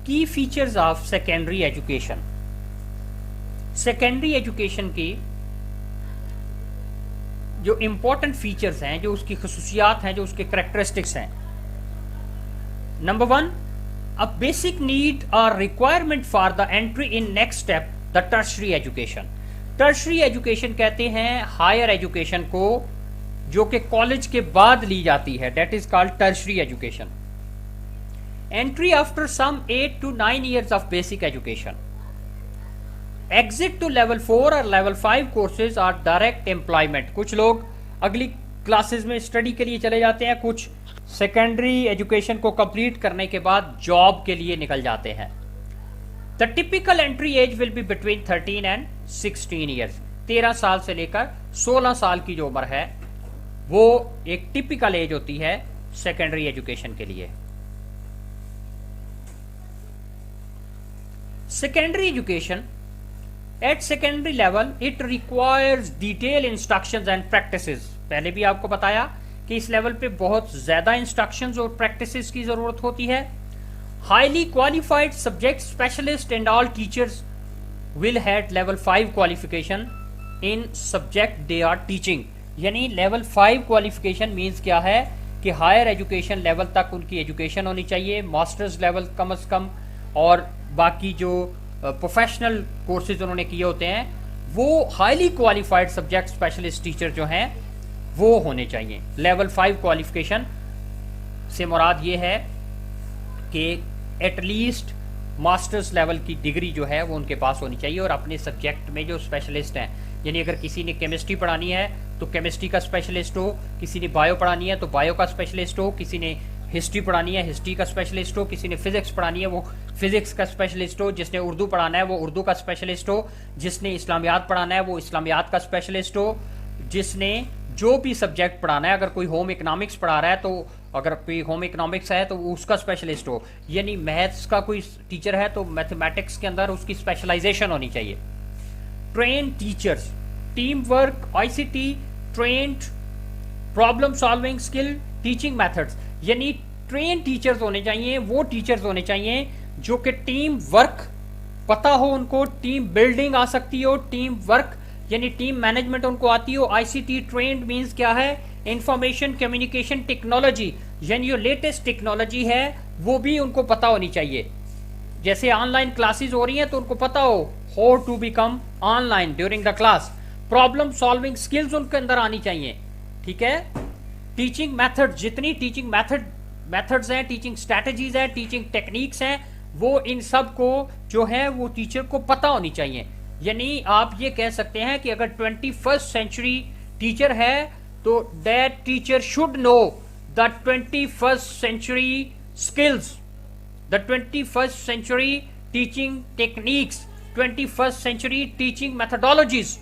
की features of secondary education. Secondary education की जो इंपॉर्टेंट फीचर्स हैं, जो उसकी खसूसियात हैं, जो उसके करेक्टरिस्टिक्स हैं। नंबर 1, अ बेसिक नीड और requirement for the entry in next step the tertiary education. Tertiary education कहते हैं हायर एजुकेशन को जो कि कॉलेज के बाद ली जाती है, that is called tertiary education. Entry after some 8 to 9 years of basic education. Exit to level 4 और level 5 courses are direct employment. कुछ लोग अगली क्लासेस में स्टडी के लिए चले जाते हैं, कुछ सेकेंडरी एजुकेशन को कंप्लीट करने के बाद जॉब के लिए निकल जाते हैं। The typical entry age will be between 13 and 16 years. 13 साल से लेकर 16 साल की जो उम्र है वो एक टिपिकल एज होती है सेकेंडरी एजुकेशन के लिए। Secondary education, at secondary level it requires detailed instructions and practices. पहले भी आपको बताया कि इस लेवल पे बहुत ज्यादा इंस्ट्रक्शंस और प्रैक्टिसेस की जरूरत होती है। Highly qualified subject specialist and all teachers will have level 5 qualification in subject they are teaching. यानी लेवल 5 क्वालिफिकेशन मीन्स क्या है कि हायर एजुकेशन लेवल तक उनकी एजुकेशन होनी चाहिए, मास्टर्स लेवल कम से कम, और बाकी जो प्रोफेशनल कोर्सेज उन्होंने किए होते हैं वो highly qualified subject specialist teacher जो हैं वो होने चाहिए। लेवल 5 क्वालिफिकेशन से मुराद ये है कि एटलीस्ट मास्टर्स लेवल की डिग्री जो है वो उनके पास होनी चाहिए, और अपने सब्जेक्ट में जो स्पेशलिस्ट हैं, यानी अगर किसी ने केमिस्ट्री पढ़ानी है तो केमिस्ट्री का स्पेशलिस्ट हो, किसी ने बायो पढ़ानी है तो बायो का स्पेशलिस्ट हो, किसी ने हिस्ट्री पढ़ानी है हिस्ट्री का स्पेशलिस्ट हो, किसी ने फिजिक्स पढ़ानी है वो फिजिक्स का स्पेशलिस्ट हो, जिसने उर्दू पढ़ाना है वो उर्दू का स्पेशलिस्ट हो, जिसने इस्लामियात पढ़ाना है वो इस्लामियात का स्पेशलिस्ट हो, जिसने जो भी सब्जेक्ट पढ़ाना है, अगर कोई होम इकोनॉमिक्स पढ़ा रहा है तो अगर कोई होम इकोनॉमिक्स है तो उसका स्पेशलिस्ट हो, यानी मैथ्स का कोई टीचर है तो मैथमेटिक्स के अंदर उसकी स्पेशलाइजेशन होनी चाहिए। Train teachers, team work, ICT trend, problem solving skill, teaching methods, यानी ट्रेन टीचर्स होने चाहिए, वो टीचर्स होने चाहिए जो कि टीम वर्क पता हो उनको, टीम बिल्डिंग आ सकती हो, टीम वर्क यानी टीम मैनेजमेंट उनको आती हो। आईसीटी ट्रेंड मींस क्या है, इंफॉर्मेशन कम्युनिकेशन टेक्नोलॉजी, यानी जो लेटेस्ट टेक्नोलॉजी है वो भी उनको पता होनी चाहिए। जैसे ऑनलाइन क्लासेस हो रही हैं तो उनको पता हो how to become online during the class. Problem solving skills उनके अंदर आनी चाहिए, ठीक है। टीचिंग मेथड, जितनी टीचिंग मेथड्स हैं, टीचिंग स्ट्रैटेजीज हैं, टीचिंग टेक्निक्स हैं, वो इन सब को जो है वो टीचर को पता होनी चाहिए। यानी आप ये कह सकते हैं कि अगर 21st सेंचुरी टीचर है तो that teacher should know the 21st century skills, the 21st century teaching techniques, 21st century teaching methodologies,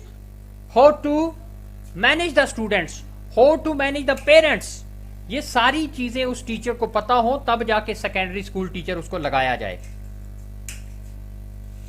how to manage the students, how to manage the parents. ये सारी चीजें उस टीचर को पता हो तब जाके सेकेंडरी स्कूल टीचर उसको लगाया जाए।